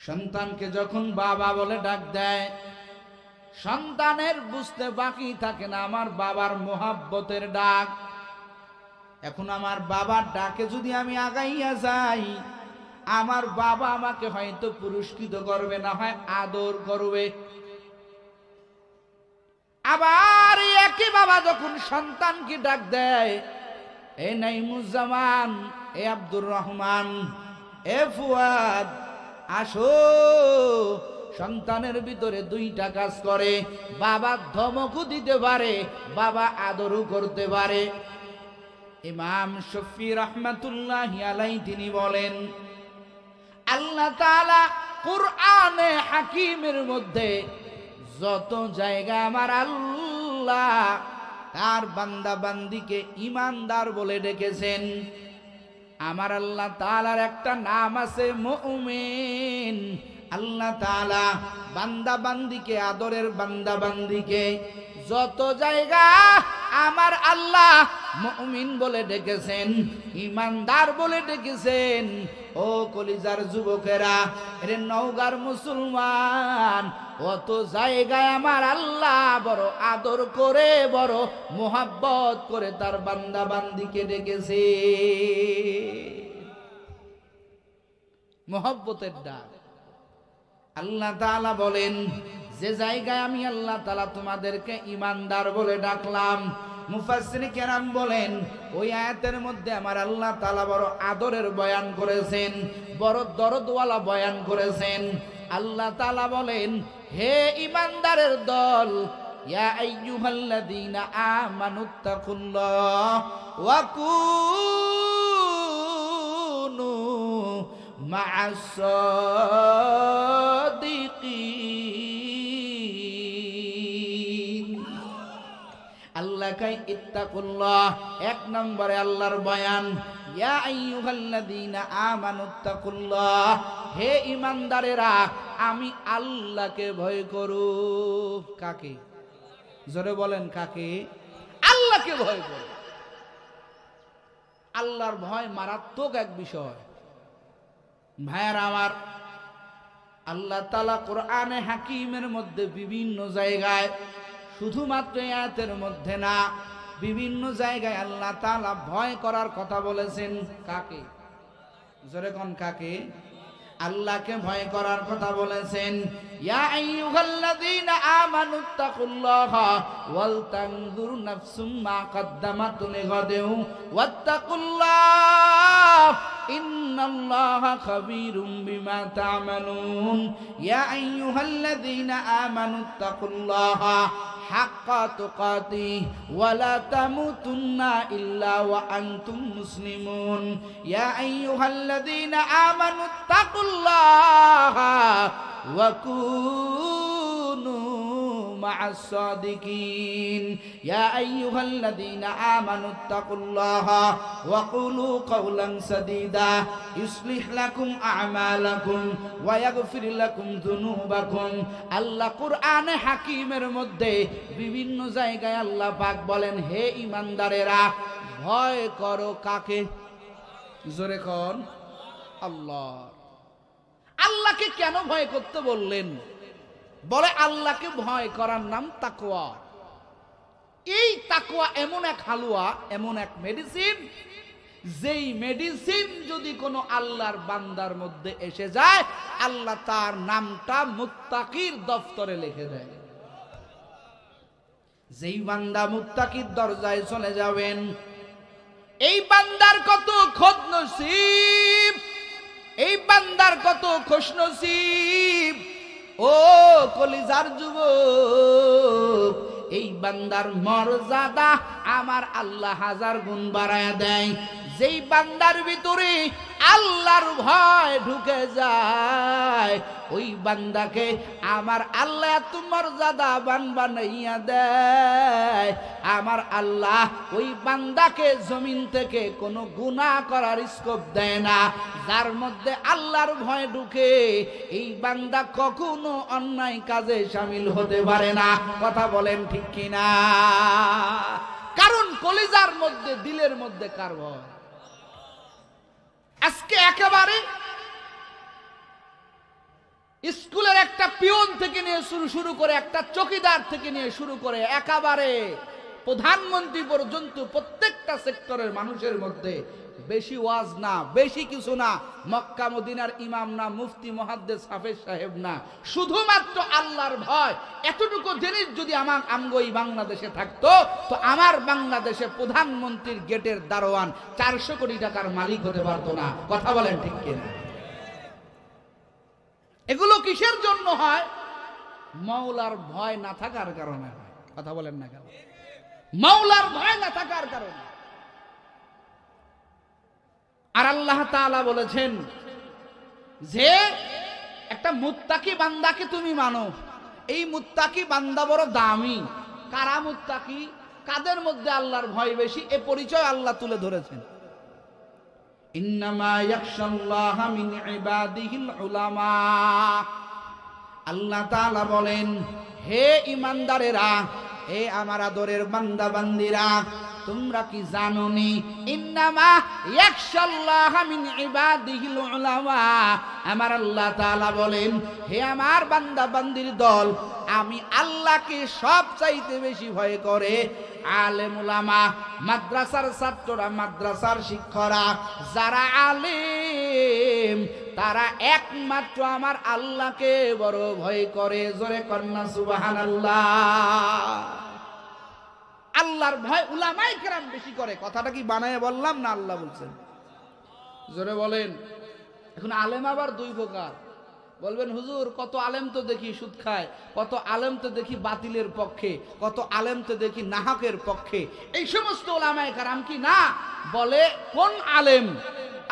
সন্তানকে যখন বাবা বলে ডাক দেয়, সন্তানের বুঝতে বাকি থাকে না আমার বাবার মোহাব্বতের ডাক। এখন আমার বাবার ডাকে যদি আমি আগাইয়া যাই, আমার বাবা আমাকে হয়তো পুরস্কৃত করবে, না হয় আদর করবে। আবার একই বাবা যখন সন্তানকে ডাক দেয়, এ নাইমুজ্জামান, এ আব্দুর রহমান, এ ফুয়াদ, আসো। সন্তানের ভিতরে দুইটা কাজ করে, বাবা ধমকও দিতে পারে, বাবা আদরও করতে পারে। ইমাম শফি রাহমাতুল্লাহি আলাইহি তিনি বলেন, আল্লাহ তাআলা কুরআনে হাকিমের মধ্যে যত জায়গা আমার আল্লাহ তার বান্দা বান্দিকে ঈমানদার বলে ডেকেছেন, আমার আল্লাহ তাআলার একটা নাম আছে মুমিন। আল্লাহ তাআলা বান্দা বান্দিকে, আদরের বান্দা বান্দিকে যত জায়গা আমার আল্লাহ মুমিন বলে ডেকেছেন, ঈমানদার বলে ডেকেছেন, ও কলিজার যুবকেরা, এরে নওগাঁর মুসলমান, অত জায়গায় আমার আল্লাহ বড় আদর করে, বড় মোহাব্বত করে তার বান্দা বান্দিকে ডেকেছে। মোহাব্বতের ডাক। আল্লাহ তাআলা বলেন, যে জায়গায় আমি আল্লাহ তাআলা তোমাদেরকে ঈমানদার বলে ডাকলাম, মুফাসসিরিন কেরাম বলেন ওই আয়াতের মধ্যে আমার আল্লাহ তাআলা বড় আদরের বয়ান করেছেন, বড় দরদওয়ালা বয়ান করেছেন। আল্লাহ তাআলা বলেন, হে ঈমানদারের দল, ইয়া আইয়ুহাল্লাযীনা আমানুত্তাকুল্লাহ ওয়া কুনু মা'আস সাদিকিন। আল্লাহ কাই ইত্তাকুল্লাহ, এক নম্বরে আল্লাহর বয়ান, ইয়া আইয়ুহাল্লাযীনা আমানুত্তাকুল্লাহ, হে ঈমানদারেরা আমি আল্লাহকে ভয় করো। কাকে? জোরে বলেন, কাকে? আল্লাহকে ভয় করো। আল্লাহর ভয় মারাত্মক এক বিষয়। ভাইয়ারা আমার, আল্লাহ তাআলা কোরআনে হাকিমের মধ্যে বিভিন্ন জায়গায়, শুধুমাত্র আয়াতের মধ্যে না, বিভিন্ন জায়গায় আল্লাহ তাআলা ভয় করার কথা বলেছেন। কাকে? জোরে কোন, কাকে? আল্লাহকে ভয় করার কথা বলেছেন। ইয়া আইয়ুহাল্লাযীনা আমানুত্তাকুল্লাহা ওয়াল তানজুর নাফসুম মা কদ্দামাত লিগাদিন ওয়াত্তাকুল্লাহ ইন্নাল্লাহা খাবীরুম বিমা তা'মালুন। ইয়া আইয়ুহাল্লাযীনা আমানুত্তাকুল্লাহা হাক্কা তুকাতিহি ওয়া লা তামুতুন্না ইল্লা ওয়া আনতুম মুসলিমুন। ইয়া আইয়ুহাল্লাযীনা আমানুত্তাকুল্লাহা ওয়া কুনু মা'আস সাদিকিন। ইয়া আইয়ুহাল্লাযীনা আমানুত্তাকুল্লাহা ওয়া কুলু কাওলান সাদীদা ইউসলিহ লাকুম আ'মালাকুম ওয়া ইয়াগফির লাকুম যুনুবাকুম। আল্লাহ কুরআনে হাকিমের মধ্যে বিভিন্ন জায়গায় আল্লাহ পাক বলেন, হে ঈমানদারেরা ভয় করো কাকে? জোরে কোন, আল্লাহ। আল্লাহকে কেন ভয় করতে বললেন? বলে আল্লাহকে ভয় করার নাম তাকওয়া। এই তাকওয়া এমন এক হালুয়া, এমন এক মেডিসিন, যেই মেডিসিন যদি কোনো আল্লাহর বান্দার মধ্যে এসে যায়, আল্লাহ তার নামটা মুত্তাকির দফতরে লিখে দেয়। যেই বান্দা মুত্তাকির দরজায় চলে যাবেন, এই বান্দার কত খুশনসিব, এই বান্দার কত খুশনসিব। ও কলিজার যুবক, এই বান্দার মর্যাদা আমার আল্লাহ হাজার গুণ বাড়ায় দেয়। যেই বান্দার ভিতরে আল্লাহর ভয় ঢুকে যায়, ওই বান্দাকে আমার আল্লাহ এত মর্যাদাবান বানাইয়া দেয়। আমার আল্লাহ ওই বান্দাকে জমিন থেকে কোনো গুনাহ করার স্কোপ দেয় না। যার মধ্যে আল্লাহর ভয় ঢুকে, এই বান্দা কখনো অন্যায় কাজে শামিল হতে পারে না। কথা বলেন ঠিক কিনা? কারণ কলিজার মধ্যে, দিলের মধ্যে কার ভয়? আজকে একেবারে স্কুলের একটা পিয়ন থেকে নিয়ে শুরু করে একটা চকিদার থেকে নিয়ে শুরু করে একেবারে প্রধানমন্ত্রী পর্যন্ত প্রত্যেকটা সেক্টরের মানুষের মধ্যে বেশি ওয়াজ না, বেশি কিছু না, মক্কা মদিনার ইমাম না, মুফতি মুহাদ্দিস হাফেজ সাহেব না, শুধুমাত্র আল্লাহর ভয়। এতটুকু জিনিস যদি আমগোই বাংলাদেশে থাকতো, তো আমার বাংলাদেশে প্রধানমন্ত্রীর গেটের দারোয়ান 400 কোটি টাকার মালিক হতে পারতো না। কথা বলেন ঠিক কিনা? এগুলো কিসের জন্য হয়? মাওলার ভয় না থাকার কারণে হয়। কথা বলেন না কেন? মাওলার ভয় না থাকার কারণে। আর আল্লাহ তাআলা বলেছেন যে একটা মুত্তাকি বান্দাকে তুমি মানো, এই মুত্তাকি বান্দা বড় দামি। কারা মুত্তাকি? কাদের মধ্যে আল্লাহর ভয় বেশি, এ পরিচয় আল্লাহ তুলে ধরেছেন। ইন্নামা ইয়াখশাল্লাহা মিন ইবাদিহিল উলামা। আল্লাহ তাআলা বলেন, হে ঈমানদারেরা, হে আমার আদরের বান্দা বান্দিরা, তোমরা কি জানোনি ইন্নামা ইয়াখশাল্লাহা মিন ইবাদিহিল উলামা। আমার আল্লাহ তাআলা বলেন, হে আমার বান্দা বান্দির দল, আমি আল্লাহকে সবচাইতে বেশি ভয় করে আলেম উলামা, মাদ্রাসার ছাত্ররা, মাদ্রাসার শিক্ষকরা, যারা আলেম তারা একমাত্র আমার আল্লাহকে বড় ভয় করে। জোরে কন্না সুবহানাল্লাহ। আল্লাহর ভয় উলামায়ে কেরাম বেশি করে। কথাটা কি বানায়ে বললাম না আল্লাহ বলছেন? জোরে বলেন। এখন আলেম আবার দুই প্রকার। বলবেন হুজুর, কত আলেম তো দেখি সুদ খায়, কত আলেম তো দেখি বাতিলের পক্ষে, কত আলেম তো দেখি নাহকের পক্ষে। এই সমস্ত উলামায়ে কেরাম কি না? বলে কোন আলেম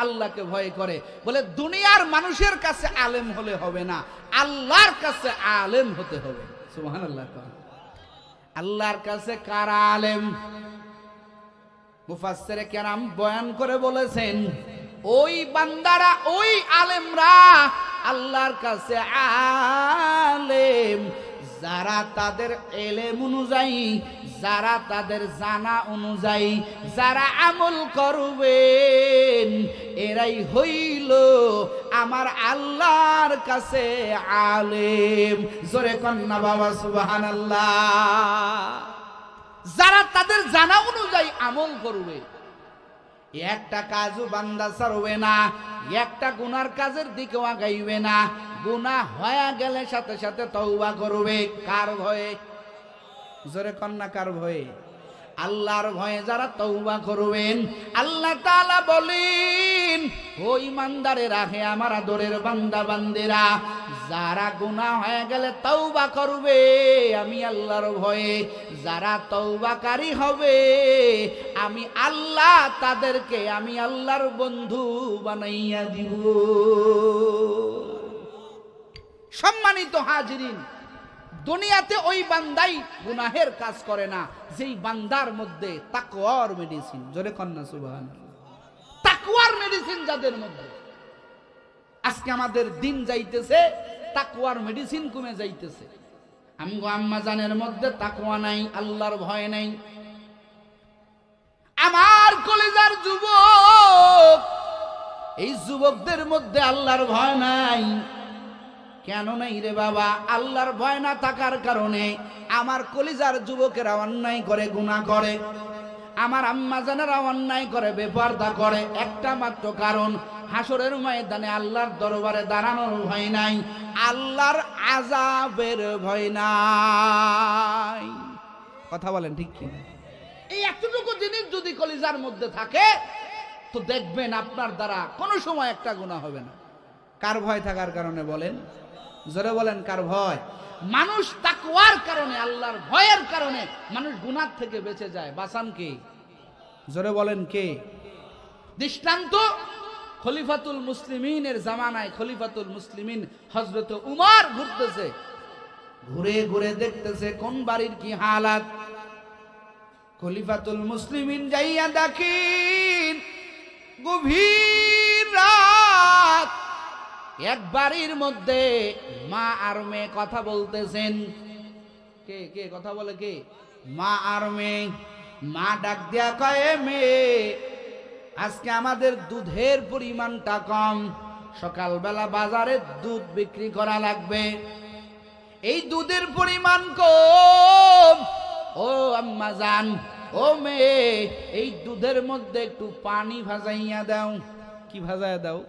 আল্লাহকে ভয় করে? বলে দুনিয়ার মানুষের কাছে আলেম হলে হবে না, আল্লাহর কাছে আলেম হতে হবে। সুবহানাল্লাহ। আল্লাহর কাছে কারা আলেম? মুফাসসিরে কেরাম বয়ান করে বলেছেন, ওই বান্দারা, ওই আলেমরা আল্লাহর কাছে আলেম যারা তাদের ইলম অনুযায়ী, যারা তাদের জানা অনুযায়ী যারা আমল করবেন, এরাই হইল আমার আল্লাহর কাছে আলেম। জোরে কন্না বাবা সুবহানাল্লাহ। যারা তাদের জানা অনুযায়ী আমল করবে, একটা কাজও বান্দা ছাড়বে না, একটা গুনার কাজের দিকেও আগাইবে না, গুনাহ হয়ে গেলে সাথে সাথে তওবা করবে। কার ভয়ে? জোরে কন্না কার ভয়ে? আল্লাহর ভয়ে যারা তওবা করবেন, আল্লাহ তাআলা বলেন, ও ঈমানদারেরা, হে আমার আদরের বান্দা বান্দিরা, যারা গুনাহ হয়ে গেলে তওবা করবে আমি আল্লাহর ভয়ে, যারা তওবাকারী হবে আমি আল্লাহ তাদেরকে আমি আল্লাহর বন্ধু বানাইয়া দিব। সম্মানিত হাজিরিন, দুনিয়াতে ওই বান্দাই গুনাহের কাজ করে না যেই বান্দার মধ্যে তাকওয়ার মেডিসিন। জোরে কন্না সুবহানাল্লাহ। তাকওয়ার মেডিসিন যাদের মধ্যে। আজকে আমাদের দিন যাইতেছে, তাকওয়ার মেডিসিন কমে যাইতেছে। আমগো আম্মা জানের মধ্যে তাকওয়া নাই, আল্লাহর ভয় নাই। আমার কলিজার যুবক, এই যুবকদের মধ্যে আল্লাহর ভয় নাই। কেন নাই রে বাবা? আল্লাহর ভয় না থাকার কারণে আমার কলিজার যুবকেরা অন্যায় করে, গুনাহ করে, আমার আম্মা জানেরা অন্যায় করে, বেপরদা করে। একটা মাত্র কারণ, হাসরের ময়দানে আল্লাহর দরবারে দাঁড়ানোর ভয় নাই, আল্লাহর আযাবের ভয় নাই। কথা বলেন ঠিক কি? এই এতটুকু জিনিস যদি কলিজার মধ্যে থাকে, তো দেখবেন আপনার দ্বারা কোনো সময় একটা গুনাহ হবে না। কার ভয় থাকার কারণে বলেন? জোরে বলেন, কার ভয়? মানুষ তাকওয়ার কারণে, আল্লাহর ভয়ের কারণে মানুষ গুনাহ থেকে বেঁচে যায়। বাঁচান কে? জোরে বলেন কে? দৃষ্টান্ত, খলিফাতুল মুসলিমিনের জামানায় খলিফাতুল মুসলিমিন হযরত উমর ঘুরতেছে, ঘুরে ঘুরে দেখতেছে কোন বাড়ির কি হালাত। খলিফাতুল মুসলিমিন যাইয়া দেখেন গভীর রাত, এক বাড়ির মধ্যে মা আর মেয়ে কথা বলতেছেন। কে কে কথা বলে? কে? মা আর মেয়ে। মা ডাক দিয়া কয়, মেয়ে, আজকে আমাদের দুধের পরিমাণটা কম, সকালবেলা বাজারে দুধ বিক্রি করা লাগবে, এই দুধের পরিমাণ কম। ও আম্মা জান, ও মেয়ে, এই দুধের মধ্যে একটু পানি ভাজাইয়া দাও। কি ভাজাইয়া দাও?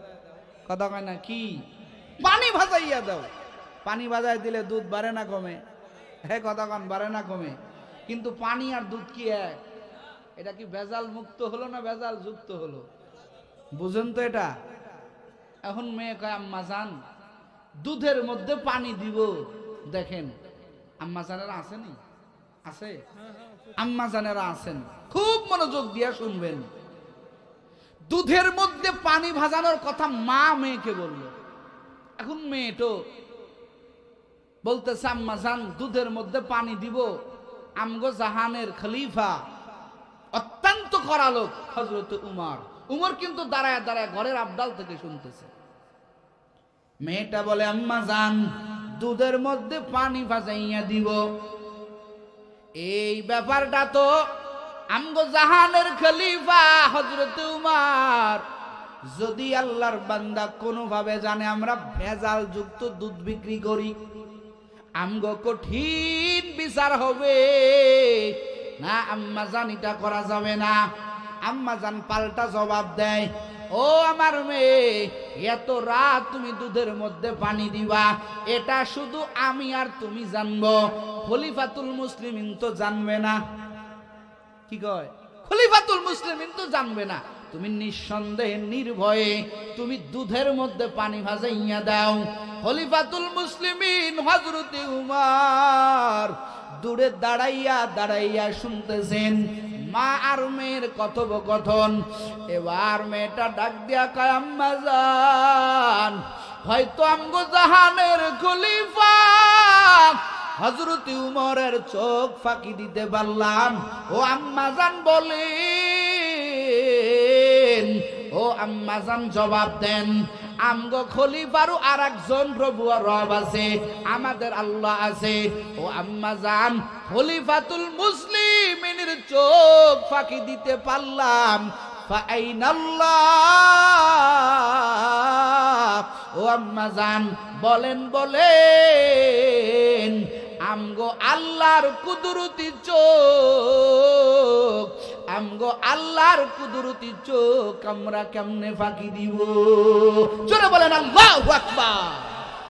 কথা কয় না কি? পানি ভাজাইয়া দাও। পানি ভাজাই দিলে দুধ বাড়ে না কমে? হ্যাঁ, কথা কন, বাড়ে না কমে? কিন্তু পানি আর দুধ কি এক? এটা কি ভেজাল মুক্ত হলো না ভেজাল যুক্ত হলো? বুঝেন তো এটা? এখন মেয়ে কয় আম্মা জান দুধের মধ্যে পানি দিব। দেখেন আম্মা জানেরা আসেনি? আছে? আম্মা জানেরা আছেন, খুব মনোযোগ দিয়ে শুনবেন। দুধের মধ্যে পানি ভাজানোর কথা মা মেয়েকে বলল। এখন মেয়ে তো বলতেছে আম্মা জান দুধের মধ্যে পানি দিব। আমগো জাহানের খলিফা অত্যন্ত কড়া লোক হযরত উমর। উমর কিন্তু দাঁড়ায় দাঁড়ায় ঘরের আবদাল থেকে শুনতেছে। মেয়েটা বলে আম্মা জান দুধের মধ্যে পানি ভাজাইয়া দিব। এই ব্যাপারটা তো আমগো জাহানের খলিফা হযরত উমর, যদি আল্লাহর বান্দা কোনোভাবে জানে আমরা ভেজাল যুক্ত দুধ বিক্রি করি, আমগো কঠিন বিচার হবে। না আম্মা জান এটা করা যাবে না। আম্মা জান পাল্টা জবাব দেয়, ও আমার মেয়ে, এত রাত তুমি দুধের মধ্যে পানি দিবা এটা শুধু আমি আর তুমি জানবো, খলিফাতুল মুসলিমিন তো জানবে না। কি কয়? খলিফাতুল মুসলিমিন তো জানবে না। তুমি নিঃসন্দেহে নির্ভয়ে তুমি দুধের মধ্যে পানি ভাজাইয়া দাও। খলিফাতুল মুসলিমিন হযরত উমর দূরে দাঁড়াইয়া দাঁড়াইয়া শুনতেছেন মা আর মেয়ের কথোপকথন। এবার মেয়েটা ডাক দিয়া কয় আম্মা জান হয়তো আমগো জাহানের খলিফা হযরত উমরের চোখ ফাঁকি দিতে পারলাম। ও আম্মা জান বলেন, ও আম্মা জান জবাব দেন, আমগো খলিফারও আর একজন প্রভু রব আছে, আমাদের আল্লাহ আছে। ও আম্মা জান খলিফাতুল মুসলিমিনের চোখ ফাঁকি দিতে পারলাম, ফাআইনাল্লাহ। ও আম্মা জান বলেন বলেন আমগো আল্লাহর কুদরতি চোখ, আমগো আল্লাহর কুদরতি চোখ আমরা কেমনে ফাঁকি দিব? জোরে বলেন আল্লাহু আকবার।